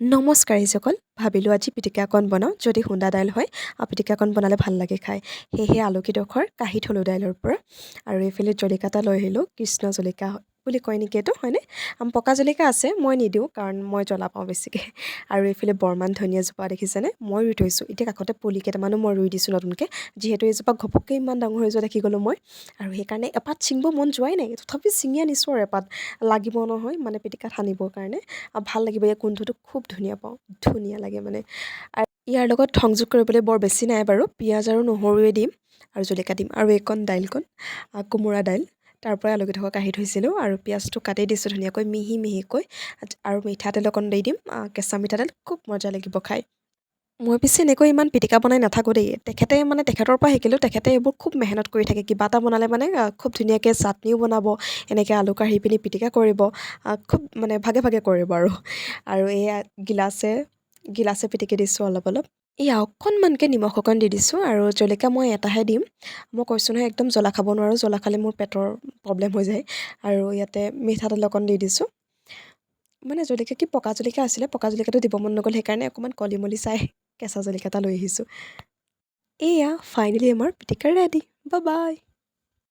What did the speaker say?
নমস্কাৰ সকল ভাবিলোঁ আজি পিটিকা অকণ বনাওঁ যদি খুন্দা দাইল হয় পিটিকা অকণ বনালে ভাল লাগে খাই সেয়েহে আলুকেইডোখৰ কাঢ়ি থলোঁ দাইলৰ পৰা আৰু এইফালে জলকীয়া এটা লৈ আহিলোঁ কৃষ্ণ জলকীয়া বুলি কয় নেকি এইটো হয়নে পকা জলকীয়া আছে মই নিদিওঁ কাৰণ মই জ্বলা পাওঁ বেছিকৈ আৰু এইফালে বৰমান ধনিয়া জোপা দেখিছেনে মই ৰুই থৈছোঁ এতিয়া কাষতে পুলি কেইটামানো মই ৰুই দিছোঁ নতুনকৈ যিহেতু এইজোপা ঘপককৈ ইমান ডাঙৰ হৈ যোৱা দেখি গ'লোঁ মই আৰু সেইকাৰণে এপাত ছিঙিব মন যোৱাই নাই তথাপি ছিঙি আনিছোঁ আৰু এপাত লাগিব নহয় মানে পিটিকাত সানিবৰ কাৰণে ভাল লাগিব এই গোন্ধটো খুব ধুনীয়া পাওঁ ধুনীয়া লাগে মানে আৰু ইয়াৰ লগত সংযোগ কৰিবলৈ বৰ বেছি নাই বাৰু পিঁয়াজ আৰু নহৰুৱে দিম আৰু জলকীয়া দিম আৰু এইকণ দাইলকণ কোমোৰা দাইল তাৰ পৰাই আলুকেইডোখৰ কাঢ়ি থৈছিলোঁ আৰু পিঁয়াজটো কাটি দিছোঁ ধুনীয়াকৈ মিহি মিহিকৈ আৰু মিঠাতেল অকণ দি দিম কেঁচা মিঠাতেল খুব মজা লাগিব খাই মই পিছে এনেকৈ ইমান পিটিকা বনাই নাথাকোঁ দেই তেখেতৰ পৰা শিকিলোঁ তেখেতে এইবোৰ খুব মেহনত কৰি থাকে কিবা এটা বনালে মানে খুব ধুনীয়াকৈ চাটনিও বনাব এনেকৈ আলু কাঢ়ি পিনি পিটিকা কৰিব খুব মানে ভাগে ভাগে কৰিব আৰু এয়া গিলাচে পিটিকি দিছোঁ অলপ অলপ এয়া অকণমানকৈ নিমখ অকণ দি দিছোঁ আৰু জলকীয়া মই এটাহে দিম মই কৈছোঁ নহয় একদম জ্বলা খাব নোৱাৰোঁ জ্বলা খালে মোৰ পেটৰ প্ৰব্লেম হৈ যায় আৰু ইয়াতে মিঠাতেল অকণ দি দিছোঁ মানে জলকীয়া কি পকা জলকীয়া আছিলে পকা জলকীয়াটো দিব মন নগ'ল সেইকাৰণে অকণমান কলিমলি চাই কেঁচা জলকীয়া এটা লৈ আহিছোঁ এয়া ফাইনেলি আমাৰ পিটিকা ৰেডি বাই বাই